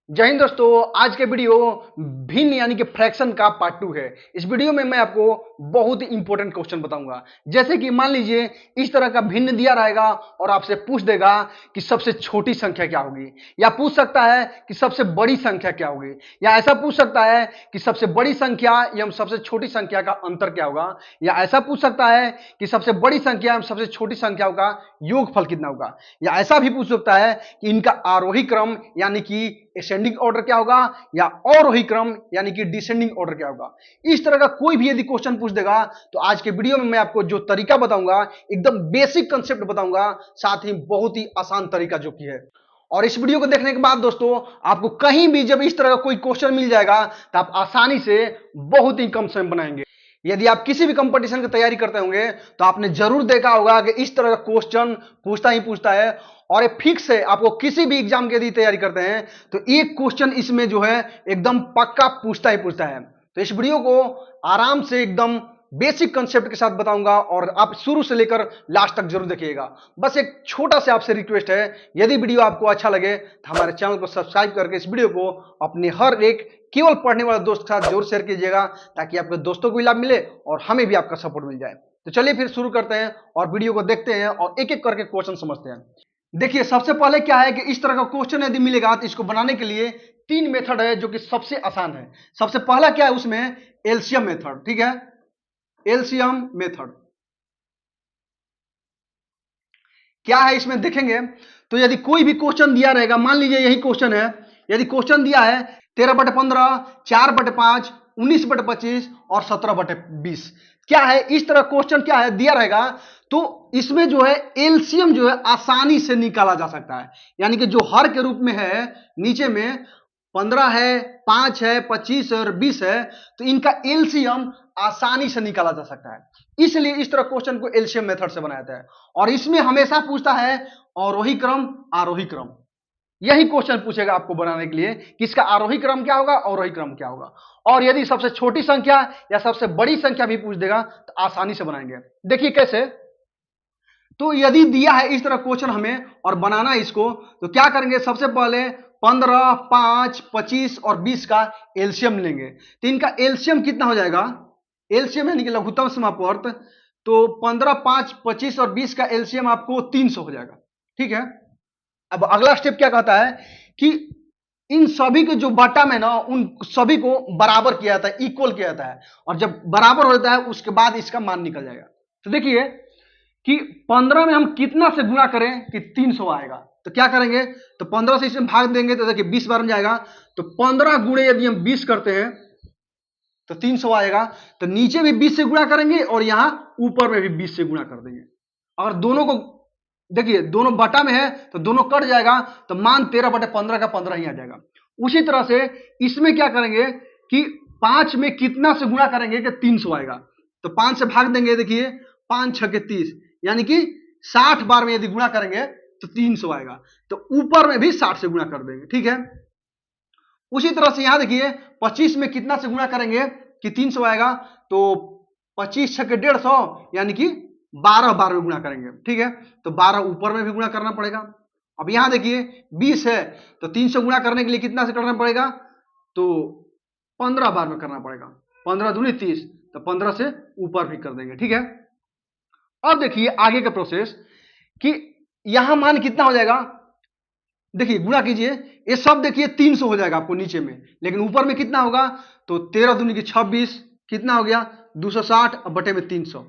जय हिंद दोस्तों। आज के वीडियो भिन्न यानी कि फ्रैक्शन का पार्ट 2 है। इस वीडियो में मैं आपको बहुत ही इंपॉर्टेंट क्वेश्चन बताऊंगा। जैसे कि मान लीजिए इस तरह का भिन्न दिया रहेगा और आपसे पूछ देगा कि सबसे छोटी संख्या क्या होगी, या पूछ सकता है कि सबसे बड़ी संख्या क्या होगी, या ऐसा पूछ सकता है कि सबसे बड़ी संख्या एवं सबसे छोटी संख्या का अंतर क्या होगा, या ऐसा पूछ सकता है कि सबसे बड़ी संख्या एवं सबसे छोटी संख्याओं का योगफल कितना होगा, या ऐसा भी पूछ सकता है कि इनका आरोही क्रम यानी कि असेंडिंग ऑर्डर क्या होगा, या अवरोही क्रम यानी कि डिसेंडिंग ऑर्डर क्या होगा। इस तरह का कोई भी यदि क्वेश्चन पूछ देगा तो आज के वीडियो में मैं आपको जो तरीका बताऊंगा एकदम बेसिक कंसेप्ट बताऊंगा, साथ ही बहुत ही आसान तरीका जो कि है। और इस वीडियो को देखने के बाद दोस्तों आपको कहीं भी जब इस तरह का कोई क्वेश्चन मिल जाएगा तो आप आसानी से बहुत ही कम समय में बनाएंगे। यदि आप किसी भी कंपटीशन की तैयारी करते होंगे तो आपने जरूर देखा होगा कि इस तरह का क्वेश्चन पूछता ही पूछता है, और ये फिक्स है। आपको किसी भी एग्जाम की यदि तैयारी करते हैं तो एक क्वेश्चन इसमें जो है एकदम पक्का पूछता ही पूछता है। तो इस वीडियो को आराम से एकदम बेसिक कंसेप्ट के साथ बताऊंगा और आप शुरू से लेकर लास्ट तक जरूर देखिएगा। बस एक छोटा सा आपसे रिक्वेस्ट है, यदि वीडियो आपको अच्छा लगे तो हमारे चैनल को सब्सक्राइब करके इस वीडियो को अपने हर एक केवल पढ़ने वाले दोस्त के साथ जरूर शेयर कीजिएगा, ताकि आपके दोस्तों को भी लाभ मिले और हमें भी आपका सपोर्ट मिल जाए। तो चलिए फिर शुरू करते हैं और वीडियो को देखते हैं और एक एक करके क्वेश्चन समझते हैं। देखिए सबसे पहले क्या है कि इस तरह का क्वेश्चन यदि मिलेगा तो इसको बनाने के लिए तीन मेथड है जो कि सबसे आसान है। सबसे पहला क्या है उसमें, एलसीएम मेथड। ठीक है, एलसीएम मेथड क्या है इसमें देखेंगे। तो यदि कोई भी क्वेश्चन दिया रहेगा, मान लीजिए यही क्वेश्चन है, यदि क्वेश्चन दिया है 13/15, 4/5, 19/25 और 17/20, क्या है इस तरह क्वेश्चन क्या है दिया रहेगा, तो इसमें जो है एलसीएम जो है आसानी से निकाला जा सकता है। यानी कि जो हर के रूप में है, नीचे में 15 है, 5 है, 25 है और 20 है, तो इनका एलसीएम आसानी से निकाला जा सकता है। इसलिए इस तरह क्वेश्चन को एलसीएम मेथड से बनाया जाता है। और इसमें हमेशा पूछता है अवरोही क्रम आरोही क्रम। यही क्वेश्चन पूछेगा आपको बनाने के लिए कि इसका आरोही क्रम क्या होगा, अवरोही क्रम क्या होगा। और यदि सबसे छोटी संख्या या सबसे बड़ी संख्या भी पूछ देगा तो आसानी से बनाएंगे। देखिए कैसे। तो यदि दिया है इस तरह क्वेश्चन हमें और बनाना है इसको, तो क्या करेंगे, सबसे पहले 15, 5, 25 और 20 का एलसीएम लेंगे। तो इनका एलसीएम कितना हो जाएगा, एलसीएम यानी कि लघुत्तम समापवर्त। तो 15, 5, 25 और 20 का एलसीएम आपको 300 हो जाएगा। ठीक है, अब अगला स्टेप क्या कहता है कि इन सभी के जो बटा में ना, उन सभी को बराबर किया जाता है, इक्वल किया जाता है, और जब बराबर हो जाता है उसके बाद इसका मान निकल जाएगा। तो देखिए कि 15 में हम कितना से गुणा करें कि 300 आएगा। तो क्या करेंगे, तो 15 से इसमें भाग देंगे तो देखिए 20 बार में जाएगा। तो 15 गुणे यदि हम 20 करते हैं तो 300 आएगा। तो नीचे भी 20 से गुणा करेंगे और यहां ऊपर में भी 20 से गुणा कर देंगे। अगर दोनों को देखिए दोनों बटा में है तो दोनों कट जाएगा, तो मान 13/15 का 15 ही आ जाएगा। उसी तरह से इसमें क्या करेंगे कि 5 में कितना से गुणा करेंगे कि 300 आएगा। तो 5 से भाग देंगे, देखिए 5 6 के 30, यानी कि 60 बार में यदि गुणा करेंगे तो 300 आएगा। तो ऊपर में भी 60 से गुणा कर देंगे। ठीक है, उसी तरह से यहां देखिए 25 में कितना से गुणा करेंगे कि 300 आएगा। तो 25 6 के 150, यानी कि 12 बार में गुणा करेंगे। ठीक है, तो 12 ऊपर में भी गुणा करना पड़ेगा। अब यहां देखिए 20 है तो 300 गुणा करने के लिए कितना से करना पड़ेगा, तो 15 बार में करना पड़ेगा। 15 दूनी 30, तो 15 से ऊपर भी कर देंगे। ठीक है, अब देखिए आगे का प्रोसेस कि यहां मान कितना हो जाएगा, देखिए गुणा कीजिए, ये सब देखिए 300 हो जाएगा आपको नीचे में, लेकिन ऊपर में कितना होगा, तो 13 दूनी की 26, कितना हो गया 260 और बटे में 300।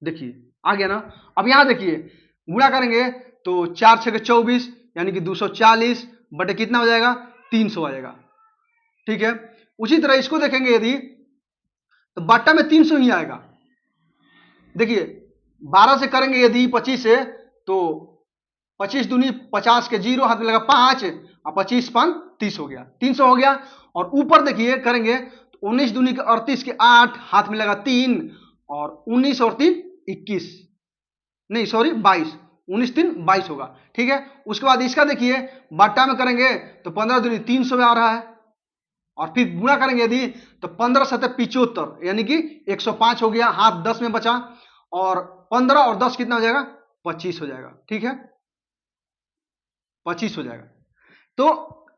देखिए आ गया ना। अब यहां देखिए गुणा करेंगे तो 4 6 के 24, यानी कि 240 बटे कितना हो जाएगा 300 आ जाएगा। ठीक है, उसी तरह इसको देखेंगे यदि, तो बट्टा में 300 ही आएगा। देखिए 12 से करेंगे यदि 25 से, तो 25 दूनी 50 के 0 हाथ में लगा 5 और 25 5 30 हो गया, 300 हो गया। और ऊपर देखिए करेंगे तो 19 दूनी के 38 के 8 हाथ में लगा 3 और 19 और 3 21, नहीं सॉरी 22, 19 3 22 होगा। ठीक है, उसके बाद इसका देखिए बट्टा में करेंगे तो 15 दूनी 300 में आ रहा है, और फिर गुणा करेंगे यदि तो 15 7 75, यानी कि 105 हो गया, हाथ 10 में बचा, और 15 और 10 कितना हो जाएगा 25 हो जाएगा। ठीक है, 25 हो जाएगा। तो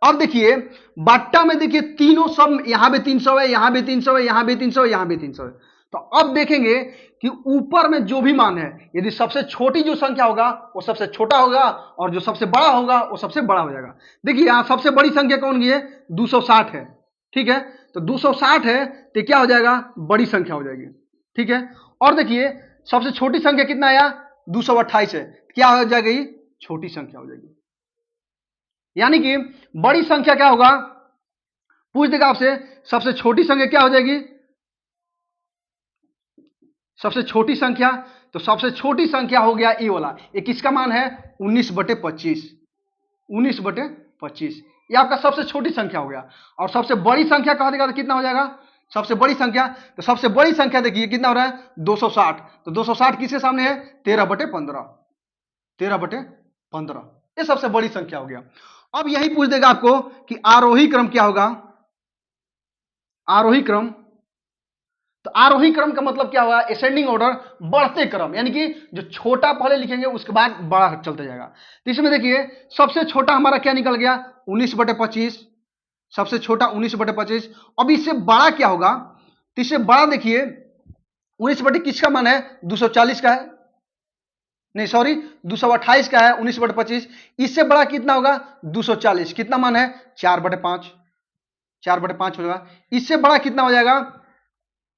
अब देखिए बट्टा में देखिए तीनों सब, यहां भी 300 है, यहां भी 300 है, यहां भी 300 है, यहां भी 300 है। तो अब देखेंगे कि ऊपर में जो भी मान है, यदि सबसे छोटी जो संख्या होगा वो सबसे छोटा होगा और जो सबसे बड़ा होगा वो सबसे बड़ा हो जाएगा। देखिए यहां सबसे बड़ी संख्या कौन की है, 260 है, ठीक है। तो 260 है तो क्या हो जाएगा, बड़ी संख्या हो जाएगी, ठीक है। और देखिए सबसे छोटी संख्या कितना आया, 228 है, क्या हो जाएगी, छोटी संख्या हो जाएगी। यानी कि बड़ी संख्या क्या होगा, पूछ देगा आपसे, सबसे छोटी संख्या क्या हो जाएगी, सबसे छोटी संख्या, तो सबसे छोटी संख्या हो गया ये वाला, ये किसका मान है, 19/25, 19/25, ये आपका सबसे छोटी संख्या हो गया। और सबसे बड़ी संख्या कहा देगा तो कितना हो जाएगा, सबसे बड़ी संख्या, तो सबसे बड़ी संख्या देखिए कितना हो रहा है, 260, तो 260 किसके सामने है, 13/15, 13/15, ये सबसे बड़ी संख्या हो गया। अब यही पूछ देगा आपको कि आरोही क्रम क्या होगा, आरोही क्रम, तो आरोही क्रम का मतलब क्या हुआ, असेंडिंग ऑर्डर, बढ़ते क्रम, यानी कि जो छोटा पहले लिखेंगे उसके बाद बड़ा चलते जाएगा। तो इसमें देखिए सबसे छोटा हमारा क्या निकल गया, 19/25, सबसे छोटा 19/25। अब इससे बड़ा क्या होगा, तो इससे बड़ा देखिए 19 किसका मान है, 240 का है, नहीं सॉरी 228 का है, 19/25। इससे बड़ा कितना होगा, 240, कितना मान है, 4/5, 4/5 होगा। इससे बड़ा कितना हो जाएगा,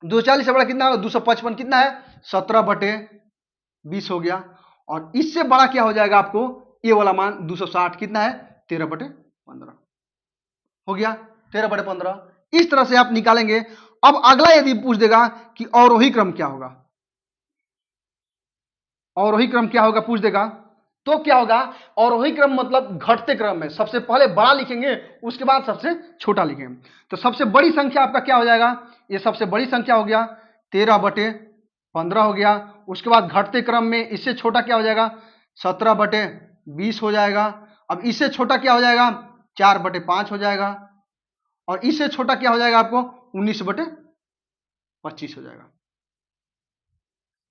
240 से बड़ा कितना होगा, 255, कितना है, 17/20 हो गया। और इससे बड़ा क्या हो जाएगा आपको, ये वाला मान 260, कितना है, 13/15 हो गया, 13/15। इस तरह से आप निकालेंगे। अब अगला यदि पूछ देगा कि अवरोही क्रम क्या होगा, अवरोही क्रम क्या होगा पूछ देगा, तो क्या होगा, अवरोही क्रम मतलब घटते क्रम में सबसे पहले बड़ा लिखेंगे उसके बाद सबसे छोटा लिखेंगे। तो सबसे बड़ी संख्या आपका क्या हो जाएगा, ये सबसे बड़ी संख्या हो गया, 13/15 हो गया। उसके बाद घटते क्रम में इससे छोटा क्या हो जाएगा, 17/20 हो जाएगा। अब इससे छोटा क्या हो जाएगा, 4/5 हो जाएगा। और इससे छोटा क्या हो जाएगा आपको, 19/25 हो जाएगा।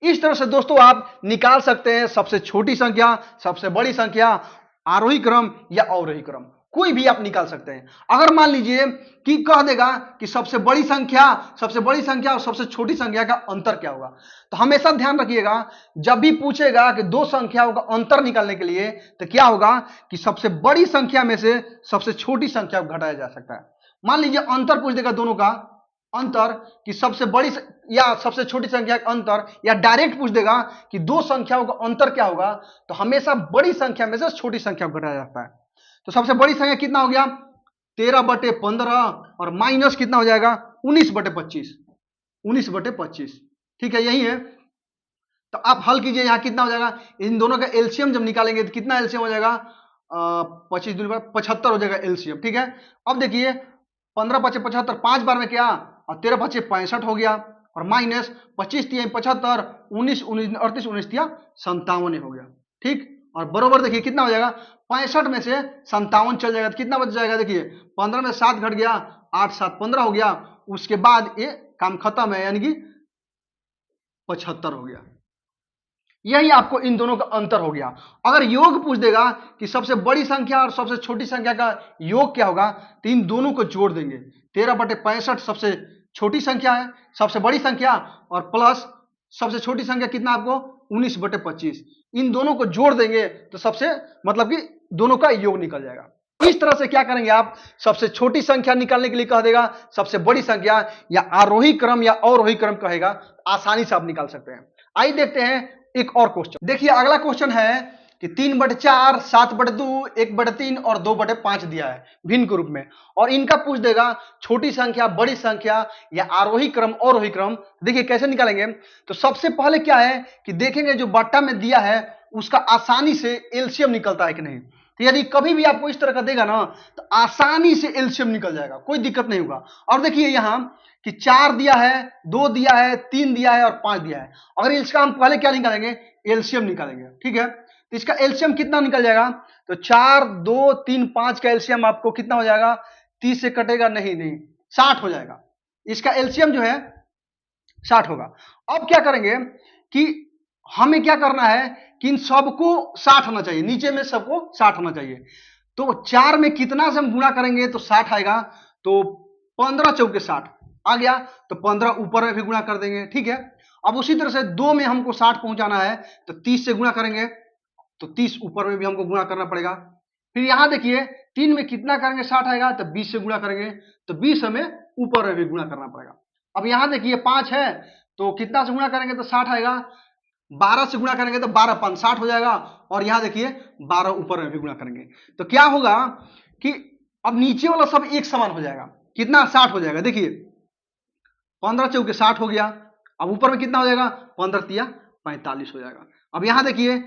इस तरह से दोस्तों आप निकाल सकते हैं सबसे छोटी संख्या, सबसे बड़ी संख्या, आरोही क्रम या अवरोही क्रम, कोई भी आप निकाल सकते हैं। अगर मान लीजिए कि कह देगा कि सबसे बड़ी संख्या और सबसे छोटी संख्या का अंतर क्या होगा, तो हमेशा ध्यान रखिएगा जब भी पूछेगा कि दो संख्याओं का अंतर निकालने के लिए, तो क्या होगा कि सबसे बड़ी संख्या में से सबसे छोटी संख्या को घटाया जा सकता है। मान लीजिए अंतर पूछ देगा दोनों का अंतर, कि सबसे बड़ी या सबसे छोटी संख्या का अंतर, या डायरेक्ट पूछ देगा कि दो संख्याओं का अंतर क्या होगा, तो हमेशा बड़ी संख्या में से छोटी संख्या को घटाया जाता है। तो सबसे बड़ी संख्या कितना हो गया, 13/15, और माइनस कितना हो जाएगा, 19/25, 19/25, ठीक है, यही है। तो आप हल कीजिए, यहां कितना हो जाएगा, इन दोनों का एलसीएम जब निकालेंगे तो कितना एलसीएम हो जाएगा, 25 दूनी पर 75 हो जाएगा एलसीएम, ठीक है। अब देखिए 15×5 = 75, 5 बार में क्या, और 13×5 = 65 हो गया, और माइनस 25×3 = 75, 19 19 38 19 57 हो गया, ठीक। और बरोबर देखिए कितना हो जाएगा, 65 में से 57 चल जाएगा तो कितना बच जाएगा, देखिए 15 में 7 घट गया, 8 7 15 हो गया। उसके बाद ये काम खत्म है, यानी कि 75 हो गया। यही आपको इन दोनों का अंतर हो गया। अगर योग पूछ देगा कि सबसे बड़ी संख्या और सबसे छोटी संख्या का योग क्या होगा, तो इन दोनों को जोड़ देंगे। 13/65 सबसे छोटी संख्या है, सबसे बड़ी संख्या, और प्लस सबसे छोटी संख्या कितना आपको, 19/25, इन दोनों को जोड़ देंगे तो सबसे मतलब कि दोनों का योग निकल जाएगा। इस तरह से क्या करेंगे आप, सबसे छोटी संख्या निकालने के लिए कह देगा सबसे बड़ी संख्या, या आरोही क्रम या अवरोही क्रम कहेगा, आसानी से आप निकाल सकते हैं। आइए देखते हैं एक और क्वेश्चन। देखिए अगला क्वेश्चन है कि 3/4, 7/2, 1/3 और 2/5 दिया है भिन्न के रूप में, और इनका पूछ देगा छोटी संख्या, बड़ी संख्या या आरोही क्रम अवरोही क्रम। देखिए कैसे निकालेंगे, तो सबसे पहले क्या है कि देखेंगे जो बट्टा में दिया है उसका आसानी से एलसीएम निकलता है कि नहीं। तो यदि कभी भी आपको इस तरह का देगा ना, तो आसानी से एलसीएम निकल जाएगा, कोई दिक्कत नहीं होगा। और देखिए यहां कि 4 दिया है, 2 दिया है, 3 दिया है और 5 दिया है। अगर इसका हम पहले क्या निकालेंगे, एलसीएम निकालेंगे, ठीक है। तो इसका एलसीएम कितना निकल जाएगा, तो 4 2 3 5 का एलसीएम आपको कितना हो जाएगा, 30 से कटेगा नहीं, 60 हो जाएगा। इसका एलसीएम जो है 60 होगा। अब क्या करेंगे कि हमें क्या करना है कि इन सबको 60 होना चाहिए, नीचे में सबको 60 होना चाहिए। तो 4 में कितना से हम गुणा करेंगे तो 60 आएगा, तो 15 चौके 60 आ गया, तो 15 ऊपर में भी गुणा कर देंगे, ठीक है। अब उसी तरह से 2 में हमको 60 पहुंचाना है तो 30 से गुणा करेंगे, तो 30 ऊपर में भी हमको गुणा करना पड़ेगा। फिर यहां देखिए 3 में कितना करेंगे 60 आएगा, तो 20 से गुणा करेंगे, तो 20 हमें ऊपर में भी गुणा करना पड़ेगा। अब यहां देखिए 5 है, तो कितना से गुणा करेंगे तो 60 आएगा, 12 से गुणा करेंगे तो 12 5 60 हो जाएगा, और यहां देखिए 12 ऊपर में भी गुणा करेंगे, तो क्या होगा कि अब नीचे वाला सब एक समान हो जाएगा, कितना 60 हो जाएगा। देखिए 15 चौके 60 हो गया, अब ऊपर में कितना हो जाएगा 15 तिया 45 हो जाएगा। अब यहां देखिए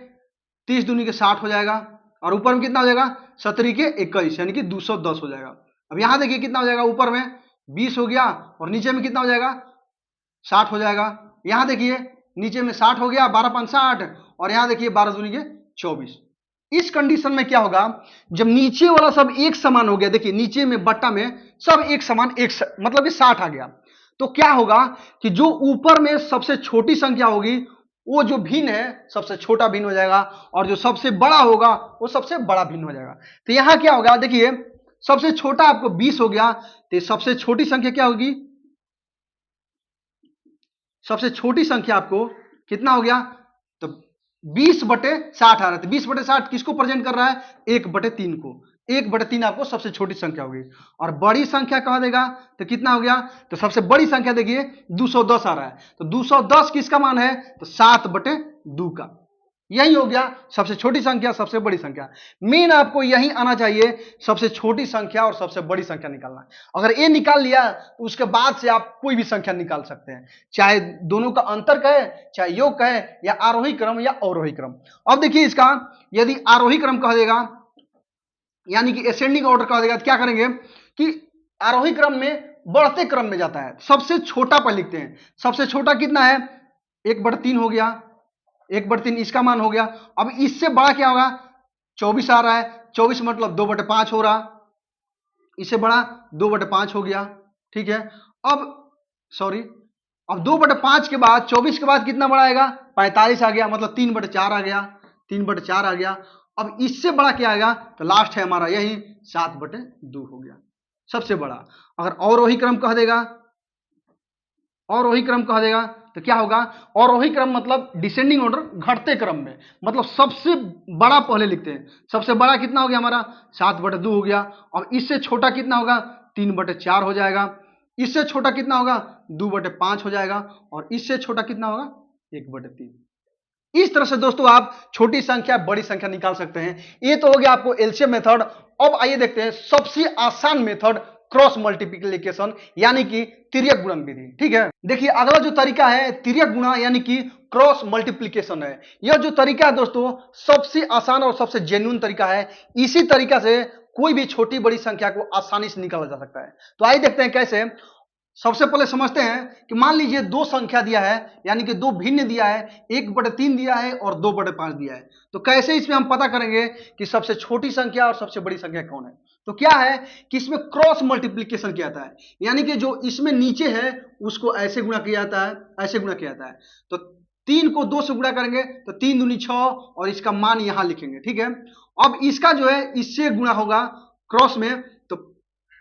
30 दूनी के 60 हो जाएगा, और ऊपर में कितना हो जाएगा 17 के 21 यानी कि 210 हो जाएगा। अब यहां देखिए कितना हो जाएगा, ऊपर में 20 हो गया और नीचे में कितना हो जाएगा 60 हो जाएगा। यहां देखिए नीचे में 60 हो गया, 12 5 60, और यहां देखिए 12 दूनी के 24। इस कंडीशन में क्या होगा, जब नीचे वाला सब एक समान हो गया, देखिए नीचे में बट्टा में सब एक समान मतलब ये 60 आ गया, तो क्या होगा कि जो ऊपर में सबसे छोटी संख्या होगी वो जो भिन्न है सबसे छोटा भिन्न हो जाएगा, और जो सबसे बड़ा होगा वो सबसे बड़ा भिन्न हो जाएगा। तो यहां क्या होगा, देखिए सबसे छोटा आपको 20 हो गया, तो सबसे छोटी संख्या क्या होगी, सबसे छोटी संख्या आपको कितना हो गया, तो 20/60 आ रहा है। तो 20/60 किसको प्रेजेंट कर रहा है, 1/3 को, 1/3 आपको सबसे छोटी संख्या होगी। और बड़ी संख्या कहा देगा तो कितना हो गया, तो सबसे बड़ी संख्या देखिए 210 आ रहा है, तो 210 किसका मान है, तो 7/2 का। यही हो गया सबसे छोटी संख्या सबसे बड़ी संख्या। मेन आपको यही आना चाहिए, सबसे छोटी संख्या और सबसे बड़ी संख्या निकालना। अगर ये निकाल लिया तो उसके बाद से आप कोई भी संख्या निकाल सकते हैं, चाहे दोनों का अंतर कहे, चाहे योग कहे, या आरोही क्रम या अवरोही क्रम। अब देखिए इसका यदि आरोही क्रम कह देगा यानी कि असेंडिंग ऑर्डर कह देगा, तो क्या करेंगे कि आरोही क्रम में बढ़ते क्रम में जाता है, सबसे छोटा पर लिखते हैं। सबसे छोटा कितना है, 1/3 हो गया, 1/3 इसका मान हो गया। अब इससे बड़ा क्या होगा, 24 आ रहा है, 24 मतलब 2/5 हो रहा, इससे बड़ा 2/5 हो गया, ठीक है। अब सॉरी, अब 2/5 के बाद 24 के बाद कितना बड़ा आएगा, 45 आ गया, मतलब 3/4 आ गया, 3/4 आ गया। अब इससे बड़ा क्या आएगा, तो लास्ट है हमारा यही 7/2 हो गया, सबसे बड़ा। अगर अवरोही क्रम कह देगा, अवरोही क्रम कह देगा तो क्या होगा, अवरोही क्रम मतलब डिसेंडिंग ऑर्डर, घटते क्रम में, मतलब सबसे बड़ा पहले लिखते हैं। सबसे बड़ा कितना हो गया हमारा 7/2 हो गया। और इससे छोटा कितना होगा, 3/4 हो जाएगा। इससे छोटा कितना होगा, 2/5 हो जाएगा। और इससे छोटा कितना होगा, 1/3। इस तरह से दोस्तों आप छोटी संख्या बड़ी संख्या निकाल सकते हैं। ये तो हो गया आपको एलसीएम मेथड। अब आइए देखते हैं सबसे आसान मेथड, क्रॉस मल्टीप्लिकेशन यानी कि तिर्यक गुणन विधि। ठीक है, देखिए अगला जो तरीका है तिर्यक गुणा यानी कि क्रॉस मल्टीप्लिकेशन है। यह जो तरीका है दोस्तों सबसे आसान और सबसे जेन्युइन तरीका है। इसी तरीका से कोई भी छोटी बड़ी संख्या को आसानी से निकाला जा सकता है। तो आइए देखते हैं कैसे। सबसे पहले समझते हैं कि मान लीजिए दो संख्या दिया है, यानी कि दो भिन्न दिया है, 1/3 दिया है और 2/5 दिया है। तो कैसे इसमें हम पता करेंगे कि सबसे छोटी संख्या और सबसे बड़ी संख्या कौन है। तो क्या है कि इसमें क्रॉस मल्टीप्लिकेशन किया जाता है, यानी कि जो इसमें नीचे है उसको ऐसे गुणा किया जाता है, ऐसे गुणा किया जाता है। तो 3 को 2 से गुणा करेंगे तो 3 दूनी 6 और इसका मान यहां लिखेंगे। ठीक है, अब इसका जो है इससे गुणा होगा क्रॉस में, तो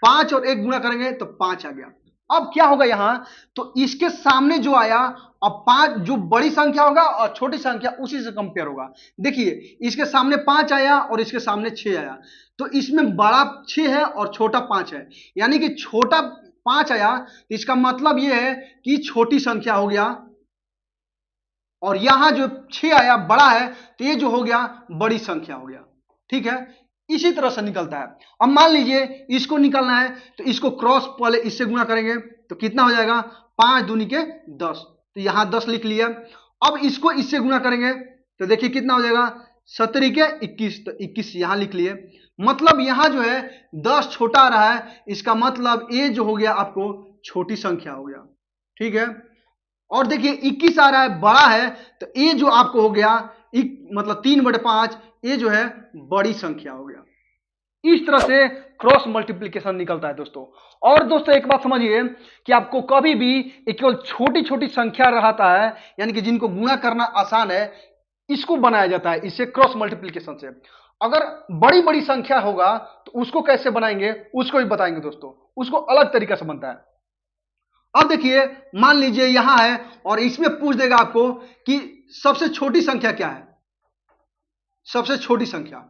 5 और 1 गुणा करेंगे तो 5 आ गया। अब क्या होगा यहां, तो इसके सामने जो आया, अब 5 जो बड़ी संख्या होगा और छोटी संख्या उसी से कंपेयर होगा। देखिए इसके सामने 5 आया और इसके सामने 6 आया, तो इसमें बड़ा 6 है और छोटा 5 है, यानी कि छोटा 5 आया, तो इसका मतलब यह है कि छोटी संख्या हो गया, और यहां जो 6 आया बड़ा है, तो ये जो हो गया बड़ी संख्या हो गया। ठीक है, इसी तरह से निकलता है। अब मान लीजिए इसको निकालना है, तो इसको क्रॉस पहले इससे गुणा करेंगे तो कितना हो जाएगा, 5 दूनी के 10, तो यहां 10 लिख लिया। अब इसको इससे गुणा करेंगे तो देखिए कितना हो जाएगा, 17 के 21, तो 21 यहां लिख लिए। मतलब यहां जो है 10 छोटा आ रहा है, इसका मतलब ये जो हो गया आपको छोटी संख्या हो गया। ठीक है, और देखिए 21 आ रहा है बड़ा है, तो ये जो आपको हो गया मतलब 3/5, ये जो है बड़ी संख्या हो गया। इस तरह से क्रॉस मल्टीप्लिकेशन निकलता है दोस्तों। और दोस्तों एक बात समझिए कि आपको कभी भी केवल छोटी छोटी संख्या रहता है, यानी कि जिनको गुणा करना आसान है, इसको बनाया जाता है इससे क्रॉस मल्टीप्लिकेशन से। अगर बड़ी बड़ी संख्या होगा तो उसको कैसे बनाएंगे उसको भी बताएंगे दोस्तों, उसको अलग तरीका से बनता है। अब देखिए मान लीजिए यहां है और इसमें पूछ देगा आपको कि सबसे छोटी संख्या क्या है, सबसे छोटी संख्या।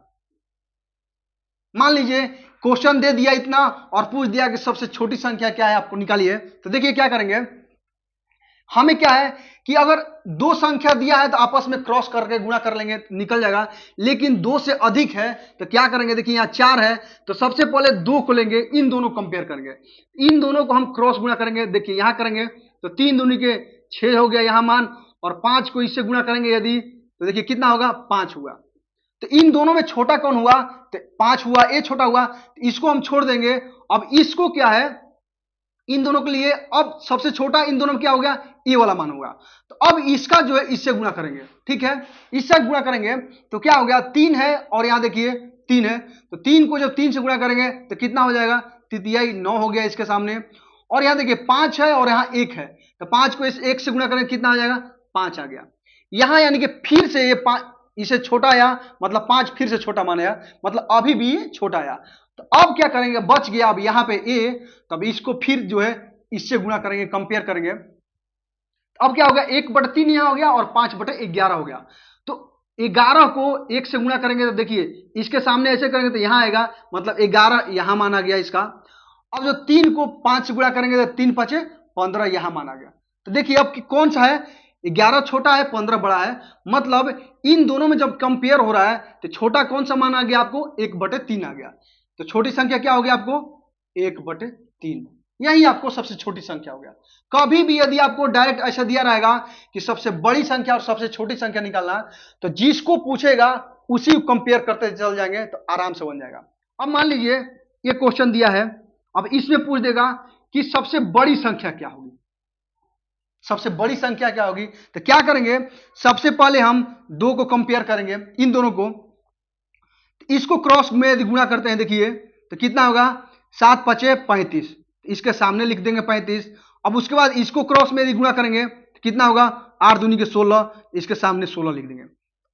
मान लीजिए क्वेश्चन दे दिया इतना और पूछ दिया कि सबसे छोटी संख्या क्या है, आपको निकालिए। तो देखिए क्या करेंगे, हमें क्या है कि अगर दो संख्या दिया है तो आपस में क्रॉस करके गुणा कर लेंगे, निकल जाएगा। लेकिन दो से अधिक है तो क्या करेंगे, देखिए यहाँ 4 है तो सबसे पहले 2 को लेंगे, इन दोनों कंपेयर करेंगे, इन दोनों को हम क्रॉस गुणा करेंगे। देखिए यहां करेंगे तो 3 दूनी के 6 हो गया यहां मान, और 5 को इससे गुणा करेंगे यदि, तो देखिए कितना होगा, 5 हुआ। तो इन दोनों में छोटा कौन हुआ, तो 5 हुआ, ए छोटा हुआ, तो इसको हम छोड़ देंगे। अब इसको क्या है, इन दोनों के लिए अब सबसे छोटा इन दोनों में क्या हो गया, ए वाला मान होगा। तो अब इसका जो है इससे गुणा करेंगे, ठीक है, इससे गुणा करेंगे तो क्या हो गया, 3 है और यहां देखिए 3 है, तो 3 को जब 3 से गुणा करेंगे तो कितना हो जाएगा, तितियाई 9 हो गया इसके सामने। और यहां देखिए 5 है और यहां 1 है, तो 5 को इस 1 से गुणा करेंगे कितना आ जाएगा, 5 आ गया। यहां यानी कि फिर से ये 5 इसे छोटा आया, मतलब 5 फिर से छोटा मान आया, मतलब अभी भी छोटा आया। तो अब क्या करेंगे, बच गया अब यहां पे ए, तब इसको फिर जो है इससे गुणा करेंगे, कंपेयर करेंगे। अब क्या हो गया, 1/3 यहां हो गया और 5/11 हो गया। तो 11 को 1 से गुणा करेंगे तो देखिए इसके सामने ऐसे करेंगे तो यहां आएगा, मतलब 11 यहां माना गया इसका। अब जो 3 को 5 से गुणा करेंगे तो 3 5 15 यहां माना गया। तो देखिए अब कौन सा है, 11 छोटा है 15 बड़ा है, मतलब इन दोनों में जब कंपेयर हो रहा है तो छोटा कौन सा मान आ गया आपको, 1/3 आ गया। तो छोटी संख्या क्या हो गया आपको, 1/3, यही आपको सबसे छोटी संख्या हो गया। कभी भी यदि आपको डायरेक्ट ऐसा दिया रहेगा कि सबसे बड़ी संख्या और सबसे छोटी संख्या निकालना, तो जिसको पूछेगा उसी को कंपेयर करते चल जाएंगे तो आराम से बन जाएगा। अब मान लीजिए ये क्वेश्चन दिया है, अब इसमें पूछ देगा कि सबसे बड़ी संख्या क्या होगी, सबसे बड़ी संख्या क्या होगी। तो क्या करेंगे, सबसे पहले हम 2 को कंपेयर करेंगे, इन दोनों को, इसको क्रॉस में यदि गुणा करते हैं देखिए तो कितना होगा, 7 5 35, इसके सामने लिख देंगे 35। अब उसके बाद इसको क्रॉस में यदि गुणा करेंगे तो कितना होगा, 8 दूनी के 16, इसके सामने 16 लिख देंगे।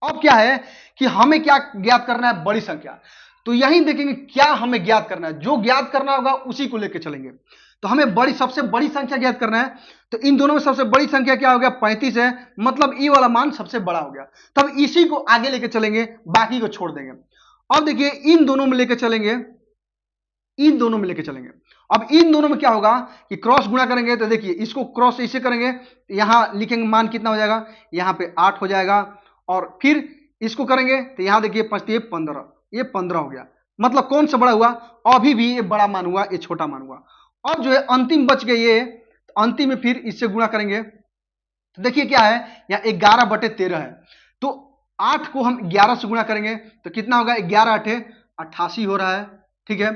अब क्या है कि हमें क्या ज्ञात करना है, बड़ी संख्या। तो यही देखेंगे क्या हमें ज्ञात करना है, जो ज्ञात करना होगा उसी को लेकर चलेंगे। तो हमें बड़ी सबसे बड़ी संख्या ज्ञात करना है, तो इन दोनों में सबसे बड़ी संख्या क्या हो गया, 35 है, मतलब ई वाला मान सबसे बड़ा हो गया। तब इसी को आगे लेके चलेंगे, बाकी को छोड़ देंगे। अब देखिए इन दोनों में लेके चलेंगे, इन दोनों में लेके चलेंगे। अब इन दोनों में क्या होगा कि क्रॉस गुणा करेंगे, तो देखिए इसको क्रॉस इसे करेंगे, यहां लिखेंगे मान कितना हो जाएगा, यहां पे 8 हो जाएगा, और फिर इसको करेंगे तो यहां देखिए 5 15, ये 15 हो गया। मतलब कौन सा बड़ा हुआ, अभी भी ये बड़ा मान हुआ, ये छोटा मान हुआ। और जो है अंतिम बच गए ये, अंतिम में फिर इससे गुणा करेंगे तो देखिए क्या है, यहाँ 11/13 है, तो 8 को हम 11 से गुणा करेंगे तो कितना होगा, 11 8 88 हो रहा है, ठीक है।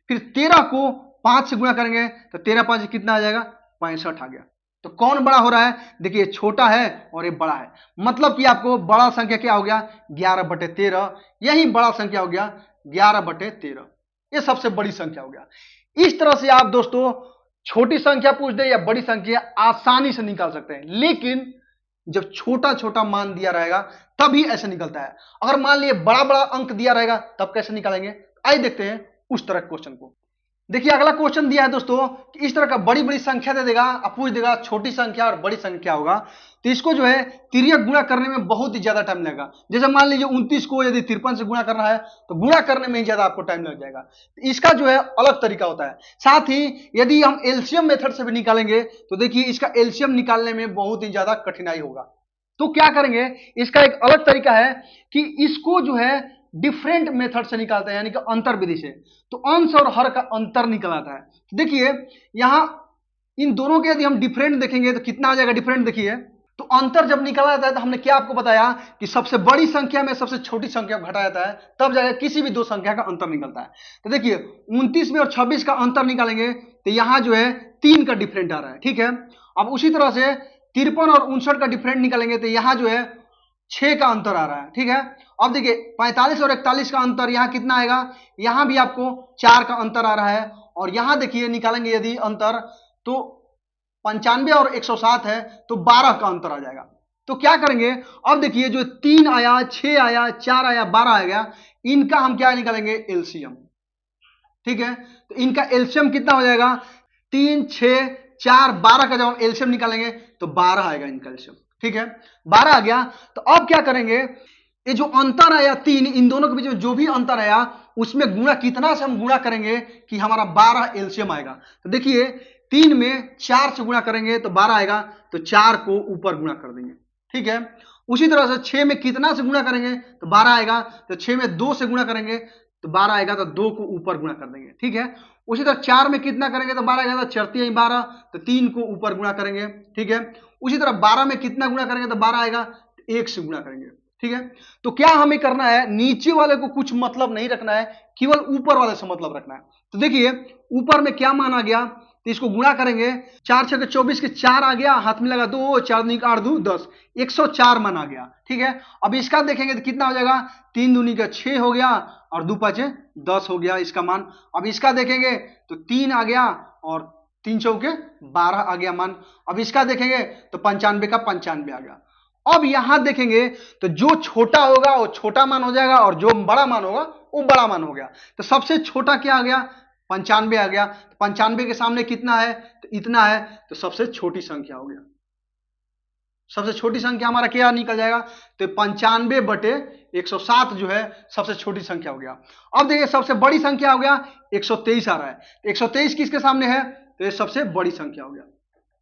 फिर 13 को 5 से गुणा करेंगे तो 13 5 कितना आ जाएगा, 65 आ गया। तो कौन बड़ा हो रहा है, देखिए छोटा है और ये बड़ा है, मतलब कि आपको बड़ा संख्या क्या हो गया, 11/13, यही बड़ा संख्या हो गया 11/13, ये सबसे बड़ी संख्या हो गया। इस तरह से आप दोस्तों छोटी संख्या पूछ दे या बड़ी संख्या आसानी से निकाल सकते हैं, लेकिन जब छोटा छोटा मान दिया रहेगा तभी ऐसे निकलता है। अगर मान लिए बड़ा बड़ा अंक दिया रहेगा तब कैसे निकालेंगे, आइए देखते हैं उस तरह क्वेश्चन को। देखिए अगला क्वेश्चन दिया है दोस्तों कि इस तरह का बड़ी बड़ी संख्या दे देगा, अब पूछ देगा छोटी संख्या और बड़ी संख्या होगा, तो इसको जो है तिर्यक गुणा करने में बहुत ही ज्यादा टाइम लगेगा। जैसे मान लीजिए 29 को यदि 53 से गुणा करना है तो गुणा करने में ही ज्यादा आपको टाइम लग जाएगा। तो इसका जो है अलग तरीका होता है। साथ ही यदि हम एलसीएम मेथड से भी निकालेंगे तो देखिए इसका एलसीएम निकालने में बहुत ही ज्यादा कठिनाई होगा। तो क्या करेंगे, इसका एक अलग तरीका है कि इसको जो है डिफरेंट मेथड से निकालते हैं, यानी कि अंतर विधि से। तो अंश और हर का अंतर निकल आता है। तो देखिए यहां इन दोनों के यदि हम डिफरेंट देखेंगे तो कितना आ जाएगा डिफरेंट, देखिए तो अंतर जब निकला जाता है तो हमने क्या आपको बताया कि सबसे बड़ी संख्या में सबसे छोटी संख्या को घटाया जाता है, तब जाकर किसी भी दो संख्या का अंतर निकलता है। तो देखिए 29 में और 26 का अंतर निकालेंगे तो यहां जो है 3 का डिफरेंट आ रहा है, ठीक है। अब उसी तरह से 53 और 59 का डिफरेंट निकालेंगे तो यहां जो है 6 का अंतर आ रहा है, ठीक है। अब देखिए 45 और 41 का अंतर यहां कितना आएगा, यहां भी आपको 4 का अंतर आ रहा है। और यहां देखिए निकालेंगे यदि अंतर तो 95 और 107 है तो 12 का अंतर आ जाएगा। तो क्या करेंगे, अब देखिए जो 3 आया, 6 आया, 4 आया, 12 आ गया, इनका हम क्या निकालेंगे, एलसीएम। ठीक है, तो इनका एलसीएम कितना हो जाएगा, 3, 6, 4, 12 का जब हम एलसीएम निकालेंगे तो 12 आएगा इनका एलसीएम। ठीक है, 12 आ गया। तो अब क्या करेंगे, ये जो अंतर आया 3, इन दोनों के बीच में जो भी अंतर आया उसमें गुणा कितना से हम गुणा करेंगे कि हमारा 12 एलसीएम आएगा। तो देखिए 3 में 4 से गुणा करेंगे तो 12 आएगा, तो 4 को ऊपर गुणा कर देंगे। ठीक है, उसी तरह से 6 में कितना से गुणा करेंगे तो 12 आएगा, तो 6 में 2 से गुणा करेंगे तो 12 आएगा, तो 2 को ऊपर गुणा कर देंगे। ठीक है, उसी तरह 4 में कितना करेंगे तो 12 आएगा, तो 4 12, तो 3 को ऊपर गुणा करेंगे। ठीक है, उसी तरह 12 में कितना गुणा करेंगे तो 12 आएगा, तो 1 से गुणा करेंगे। ठीक है, तो क्या हमें करना है, नीचे वाले को कुछ मतलब नहीं रखना है, केवल ऊपर वाले से मतलब रखना है। तो देखिए ऊपर में क्या मान आ गया, तो इसको गुणा करेंगे, 4 6 24 के 4 आ गया, हाथ में लगा 2, 4 दूनी 8 2 10, 104 मान आ गया। ठीक है, अब इसका देखेंगे तो कितना हो जाएगा, 3 दूनी का 6 हो गया और 2 5 10 हो गया इसका मान। अब इसका देखेंगे तो 3 आ गया और 3 चौके 12 आ गया मान। अब इसका देखेंगे तो 95 का 95 आ गया। अब यहां देखेंगे तो जो छोटा होगा वो छोटा मान हो जाएगा और जो बड़ा मान होगा वो बड़ा मान हो गया। तो सबसे छोटा क्या आ गया, 95 आ गया। तो 95 के सामने कितना है, तो इतना है, तो सबसे छोटी संख्या हो गया। सबसे छोटी संख्या हमारा क्या निकल जाएगा, तो 95/107 जो है सबसे छोटी संख्या हो गया। अब देखिए सबसे बड़ी संख्या हो गया 123 आ रहा है, 123 किसके सामने है, तो ये सबसे बड़ी संख्या हो गया।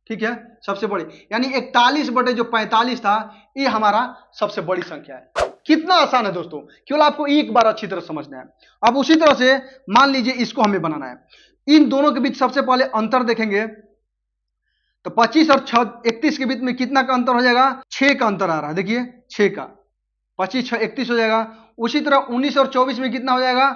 ठीक है, सबसे बड़ी, यानी 41/45 था, ये हमारा सबसे बड़ी संख्या है। कितना आसान है दोस्तों, केवल आपको एक बार अच्छी तरह समझना है। अब उसी तरह से मान लीजिए इसको हमें बनाना है, इन दोनों के बीच सबसे पहले अंतर देखेंगे तो 25 और 31 के बीच में कितना का अंतर हो जाएगा, 6 का अंतर आ रहा है। देखिए 6 का, 25 6 31 हो जाएगा। उसी तरह 19 और 24 में कितना हो जाएगा,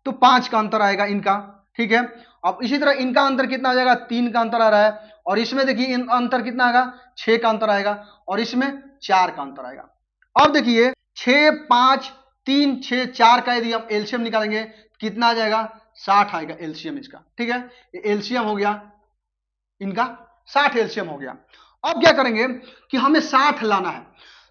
तो 5 का अंतर आएगा इनका। ठीक है, अब इसी तरह इनका अंतर कितना हो जाएगा, 3 का अंतर आ रहा है। और इसमें देखिए अंतर कितना आएगा, 6 का अंतर आएगा और इसमें 4 का अंतर आएगा। अब देखिए 6 5 3 6 4 का यदि हम एलसीएम निकालेंगे कितना आ जाएगा, 60 आएगा एलसीएम इसका। ठीक है, एलसीएम हो गया इनका, 60 एलसीएम हो गया। अब क्या करेंगे कि हमें 60 लाना है,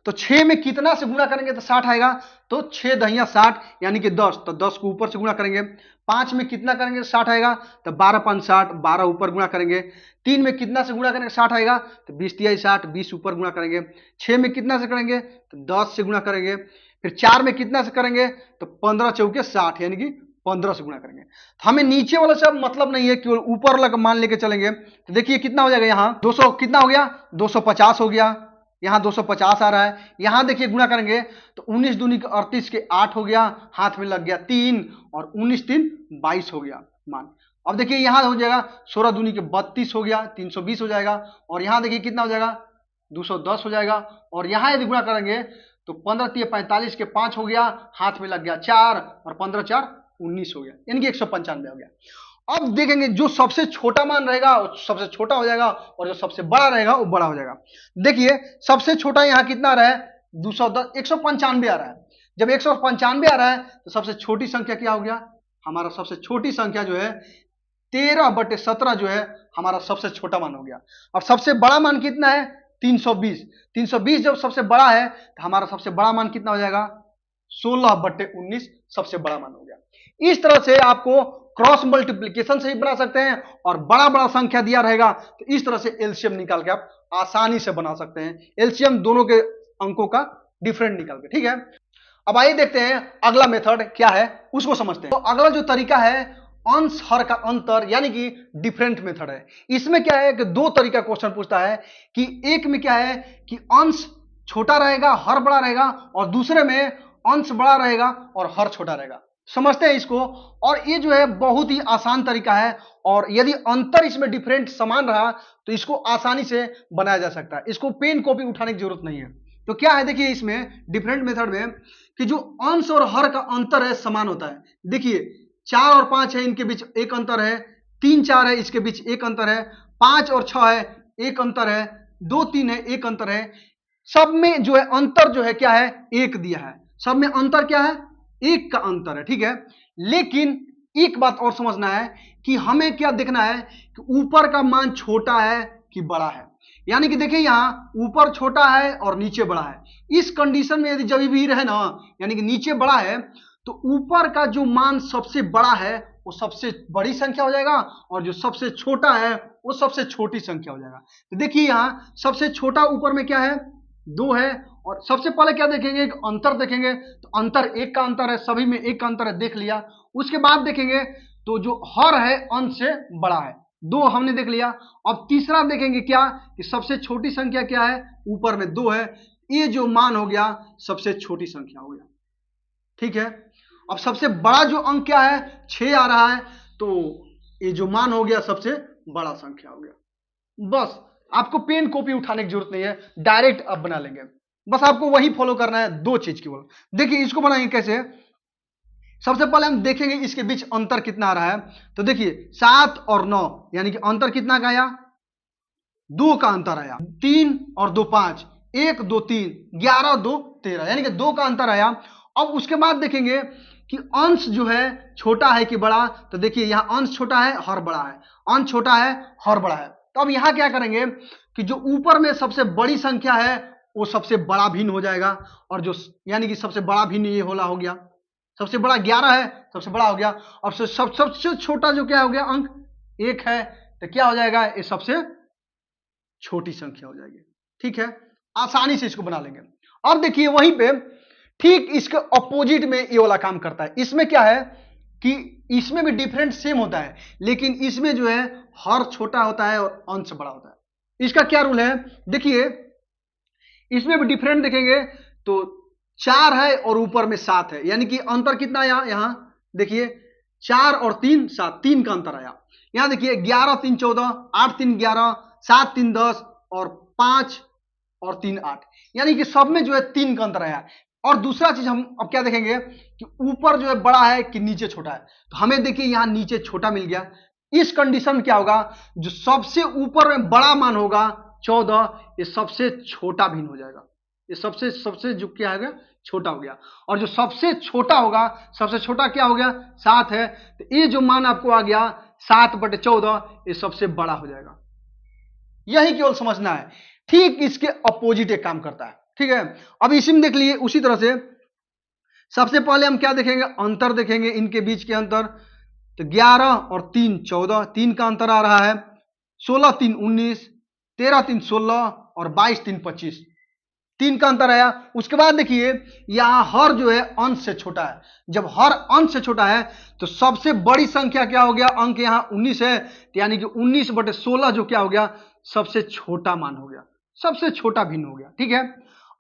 तो 6 में कितना से गुणा करेंगे तो 60 आएगा, तो 6 दहिया 60 यानी कि 10, तो 10 को ऊपर से गुणा करेंगे। 5 में कितना करेंगे 60 आएगा, तो 12 5 60, 12 ऊपर गुणा करेंगे। 3 में कितना से गुणा करेंगे 60 आएगा, तो 20 3 60, 20 ऊपर गुणा करेंगे। 6 में कितना से करेंगे तो 10 से गुणा करेंगे। फिर 4 में कितना से करेंगे तो 15 चौके 60 यानी कि 15 से गुणा करेंगे। तो हमें नीचे वाला सब मतलब नहीं है, केवल ऊपर वाला मान लेके चलेंगे। तो देखिए कितना हो जाएगा, यहाँ 200 कितना हो गया, 250 हो गया, यहाँ 250 आ रहा है। यहाँ देखिए गुणा करेंगे तो 19 दूनी 38 के 8 हो गया, हाथ में लग गया 3 और 19 3 22 हो गया मान। अब देखिए यहाँ हो जाएगा 16 दूनी के 32 हो गया, 320 हो जाएगा। और यहाँ देखिए कितना हो जाएगा, 210 हो जाएगा। और यहाँ यदि गुणा करेंगे तो 15 3 45 के 5 हो गया, हाथ में लग गया 4 और 15 4 19 हो गया, यानी कि 195 हो गया। अब देखेंगे जो सबसे छोटा मान रहेगा वो सबसे छोटा हो जाएगा और जो सबसे बड़ा रहेगा वो बड़ा हो जाएगा। देखिए सबसे छोटा यहाँ कितना आ रहा है, 210 195 आ रहा है। जब 195 आ रहा है तो सबसे छोटी संख्या क्या हो गया, हमारा सबसे छोटी संख्या जो है 13/17 जो है हमारा सबसे छोटा मान हो गया। अब सबसे बड़ा मान कितना है, 320। 320 जब सबसे बड़ा है तो हमारा सबसे बड़ा मान कितना हो जाएगा, 16/19 सबसे बड़ा मान हो गया। इस तरह से आपको क्रॉस मल्टीप्लीकेशन से ही बना सकते हैं और बड़ा बड़ा संख्या दिया रहेगा तो इस तरह से एलसीएम निकाल के आप आसानी से बना सकते हैं, एलसीएम दोनों के अंकों का डिफरेंट निकाल के। ठीक है, अब आइए देखते हैं अगला मेथड क्या है, उसको समझते हैं। तो अगला जो तरीका है अंश हर का अंतर यानी कि डिफरेंट मेथड है। इसमें क्या है कि दो तरीका क्वेश्चन पूछता है कि एक में क्या है कि अंश छोटा रहेगा हर बड़ा रहेगा और दूसरे में अंश बड़ा रहेगा और हर छोटा रहेगा। समझते हैं इसको। और ये जो है बहुत ही आसान तरीका है और यदि अंतर इसमें डिफरेंट समान रहा तो इसको आसानी से बनाया जा सकता है, इसको पेन कॉपी उठाने की जरूरत नहीं है। तो क्या है देखिए इसमें डिफरेंट मेथड में कि जो अंश और हर का अंतर है समान होता है। देखिए 4 और 5 है, इनके बीच एक अंतर है, 3 4 है, इसके बीच एक अंतर है, 5 और 6 है, एक अंतर है, 2 3 है, एक अंतर है। सब में जो है अंतर जो है क्या है, एक दिया है, सब में अंतर क्या है, एक का अंतर है। ठीक है, लेकिन एक बात और समझना है कि हमें क्या देखना है कि ऊपर का मान छोटा है कि बड़ा है। यानी कि देखिए यहाँ ऊपर छोटा है और नीचे बड़ा है। इस कंडीशन में यदि जब भी रहे ना, यानी कि नीचे बड़ा है तो ऊपर का जो मान सबसे बड़ा है वो सबसे बड़ी संख्या हो जाएगा, और जो सबसे छोटा है वो सबसे छोटी संख्या हो जाएगा। तो देखिए यहाँ सबसे छोटा ऊपर में क्या है, 2 है, और सबसे पहले क्या देखेंगे, एक अंतर देखेंगे। तो अंतर 1 का अंतर है, सभी में 1 का अंतर है, देख लिया। उसके बाद देखेंगे तो जो हर है अंश से बड़ा है, 2 हमने देख लिया। अब तीसरा देखेंगे क्या, कि सबसे छोटी संख्या क्या है, ऊपर में 2 है, ये जो मान हो गया सबसे छोटी संख्या हो गया। ठीक है, अब सबसे बड़ा जो अंक क्या है, 6 आ रहा है, तो ये जो मान हो गया सबसे बड़ा संख्या हो गया। बस आपको पेन कॉपी उठाने की जरूरत नहीं है, डायरेक्ट अब बना लेंगे। बस आपको वही फॉलो करना है, 2 चीज केवल। देखिए इसको बनाएंगे कैसे। सबसे पहले हम देखेंगे इसके बीच अंतर कितना आ रहा है। तो देखिए 7 और 9 यानी कि अंतर कितना का आया, 2 का अंतर आया। 3 और 2 5, 1 2 3, 11 2 13, यानी कि 2 का अंतर आया। अब उसके बाद देखेंगे कि अंश जो है छोटा है कि बड़ा। तो देखिए यहाँ अंश छोटा है, हर बड़ा है, अंश छोटा है, हर बड़ा है। तो अब यहाँ क्या करेंगे कि जो ऊपर में सबसे बड़ी संख्या है वो सबसे बड़ा भिन्न हो जाएगा, और जो यानी कि सबसे बड़ा भिन्न ये होला हो गया, सबसे बड़ा 11 है, सबसे बड़ा हो गया। और सबसे छोटा जो क्या हो गया अंक 1 है, तो क्या हो जाएगा, ये सबसे छोटी संख्या हो जाएगी। ठीक है, आसानी से इसको बना लेंगे। अब देखिए वहीं पे ठीक इसके अपोजिट में ये वाला काम करता है। इसमें क्या है कि इसमें भी डिफरेंट सेम होता है, लेकिन इसमें जो है हर छोटा होता है और अंश बड़ा होता है। इसका क्या रूल है, देखिए इसमें भी डिफरेंट देखेंगे तो 4 है और ऊपर में 7 है, यानी कि अंतर कितना आया, यहां देखिए 4 और 3 7, 3 का अंतर आया। यहां देखिए 11 3 14, 8 3 11, 7 3 10, और 5 और 3 8, यानी कि सब में जो है 3 का अंतर आया। और दूसरा चीज हम अब क्या देखेंगे कि ऊपर जो है बड़ा है कि नीचे छोटा है। तो हमें देखिए यहां नीचे छोटा मिल गया। इस कंडीशन क्या होगा, जो सबसे ऊपर में बड़ा मान होगा 14, ये सबसे छोटा भिन्न हो जाएगा। ये सबसे सबसे जो क्या है छोटा हो गया, और जो सबसे छोटा होगा, सबसे छोटा क्या हो गया 7 है, तो ये जो मान आपको आ गया 7/14, ये सबसे बड़ा हो जाएगा। यही केवल समझना है। ठीक इसके अपोजिट एक काम करता है। ठीक है, अब इसी में देख लिए उसी तरह से सबसे पहले हम क्या देखेंगे, अंतर देखेंगे इनके बीच के अंतर। तो 11 और 3 14, 3 का अंतर आ रहा है। 16 3 19, 13 3 16, और 22 3 25, 3 का अंतर आया। उसके बाद देखिए यहां हर जो है अंश से छोटा है। जब हर अंश से छोटा है तो सबसे बड़ी संख्या क्या हो गया, अंक यहां 19 है, तो यानी कि 19/16 जो क्या हो गया, सबसे छोटा मान हो गया, सबसे छोटा भिन्न हो गया। ठीक है,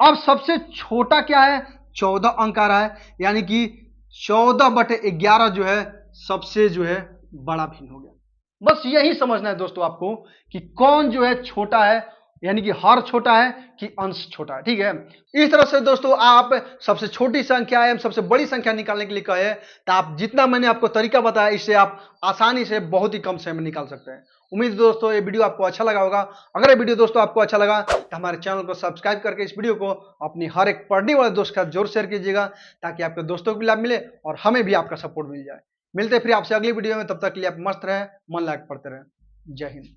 अब सबसे छोटा क्या है, 14 अंक आ रहा है, यानी कि 14/11 जो है सबसे जो है बड़ा भिन्न हो गया। बस यही समझना है दोस्तों आपको कि कौन जो है छोटा है, यानी कि हर छोटा है कि अंश छोटा है। ठीक है, इस तरह से दोस्तों आप सबसे छोटी संख्या एवं सबसे बड़ी संख्या निकालने के लिए कहे तो आप जितना मैंने आपको तरीका बताया इससे आप आसानी से बहुत ही कम समय में निकाल सकते हैं। उम्मीद है दोस्तों ये वीडियो आपको अच्छा लगा होगा। अगर ये वीडियो दोस्तों आपको अच्छा लगा तो हमारे चैनल को सब्सक्राइब करके इस वीडियो को अपनी हर एक पढ़ने वाले दोस्त के साथ जरूर शेयर कीजिएगा, ताकि आपके दोस्तों को भी लाभ मिले और हमें भी आपका सपोर्ट मिल जाए। मिलते हैं फिर आपसे अगली वीडियो में, तब तक के लिए आप मस्त रहे, मन लायक पढ़ते रहे। जय हिंद।